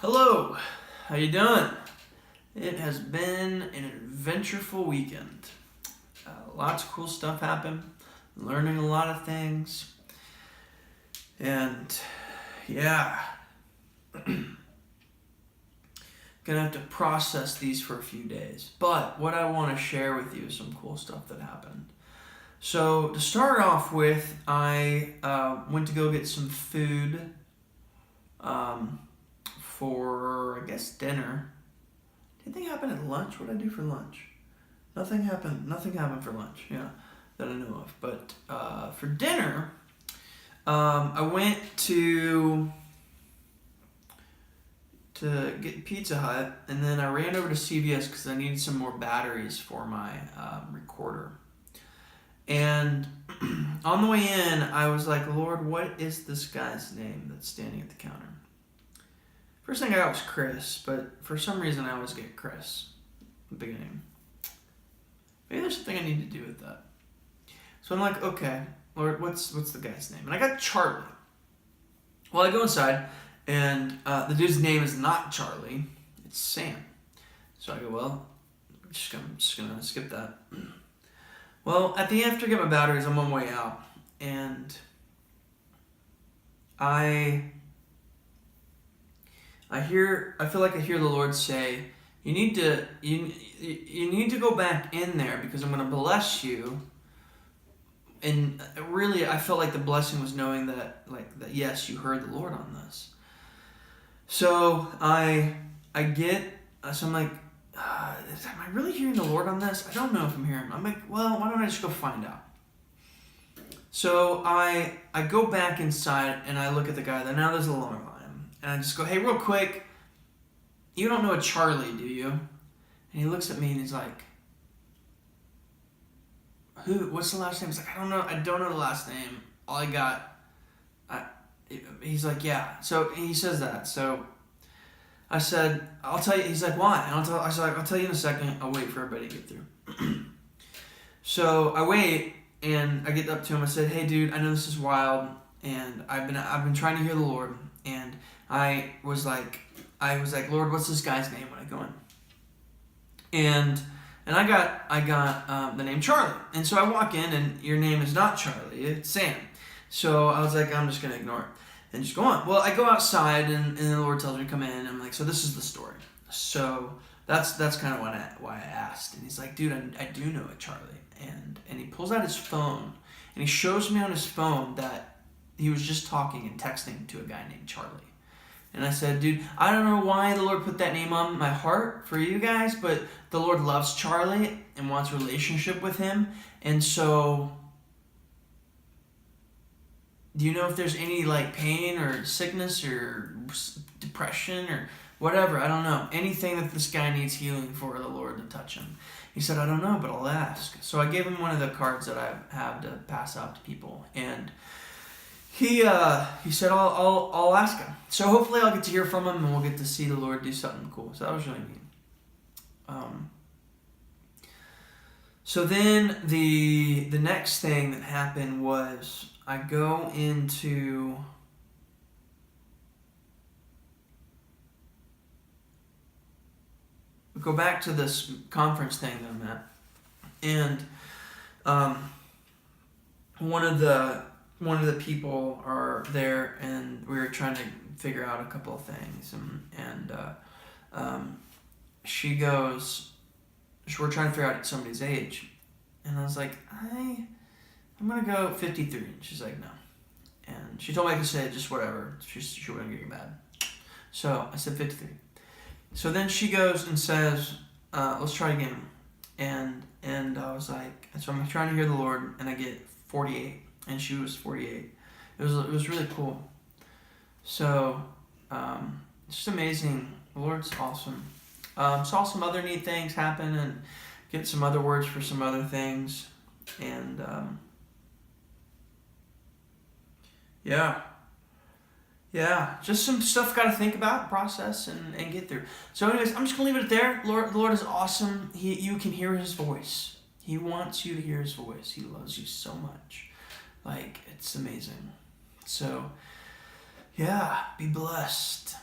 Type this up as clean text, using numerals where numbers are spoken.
Hello, how you doing? It has been an adventureful weekend. Lots of cool stuff happened, learning a lot of things, and yeah, gonna have to process these for a few days. But what I want to share with you is some cool stuff that happened. So to start off with, I went to go get some food for, I guess, dinner. Did anything happen at lunch? What did I do for lunch? Nothing happened. Nothing happened for lunch. Yeah, that I know of. But for dinner, I went to get Pizza Hut, and then I ran over to CVS because I needed some more batteries for my recorder. And on the way in, I was like, Lord, what is this guy's name that's standing at the counter? First thing I got was Chris, but for some reason I always get Chris at the beginning. Maybe there's something I need to do with that. So I'm like, okay, Lord, what's the guy's name? And I got Charlie. Well, I go inside, and the dude's name is not Charlie, it's Sam. So I go, well, I'm just gonna skip that. Well, at the end, after I get my batteries, I'm on my way out, and I feel like I hear the Lord say, you need to go back in there because I'm going to bless you. And really, I felt like the blessing was knowing that yes, you heard the Lord on this. So I'm like, am I really hearing the Lord on this? I don't know if I'm hearing him. I'm like, well, why don't I just go find out? So I go back inside and I look at the guy. Now there's a alarm on him. And I just go, hey, real quick, you don't know a Charlie, do you? And he looks at me and he's like, who? What's the last name? He's like, I don't know the last name. All I got, he's like, yeah. So he says that. So I said, I'll tell you. He's like, why? And I'll tell you in a second. I'll wait for everybody to get through. So I wait and I get up to him. I said, hey, dude, I know this is wild, and I've been trying to hear the Lord, and I was like, Lord, what's this guy's name when I go in? And I got the name Charlie. And so I walk in, and your name is not Charlie, it's Sam. So I was like, I'm just going to ignore it and just go on. Well, I go outside, and the Lord tells me to come in, and I'm like, so this is the story. So that's kind of why I asked. And he's like, dude, I do know a Charlie. And he pulls out his phone, and he shows me on his phone that he was just talking and texting to a guy named Charlie. And I said, dude, I don't know why the Lord put that name on my heart for you guys, but the Lord loves Charlie and wants a relationship with him. And so, do you know if there's any pain or sickness or depression or whatever? I don't know. Anything that this guy needs healing for the Lord to touch him. He said, I don't know, but I'll ask. So I gave him one of the cards that I have to pass out to people. And he said, I'll ask him. So hopefully I'll get to hear from him, and we'll get to see the Lord do something cool. So that was really neat. So then the next thing that happened was I go back to this conference thing that I'm at, and one of the people are there, and we were trying to figure out a couple of things, and she goes, we're trying to figure out somebody's age, and I was like, I'm gonna go 53, and she's like, no, and she told me I could say just whatever, she wouldn't get mad, so I said 53. So then she goes and says, let's try again, and I was like, so I'm trying to hear the Lord, and I get 48. And she was 48. It was really cool. So, it's just amazing. The Lord's awesome. Saw some other neat things happen, and get some other words for some other things. And, yeah, just some stuff got to think about, process, and get through. So anyways, I'm just going to leave it there. The Lord is awesome. You can hear his voice. He wants you to hear his voice. He loves you so much. It's amazing. So, yeah, be blessed.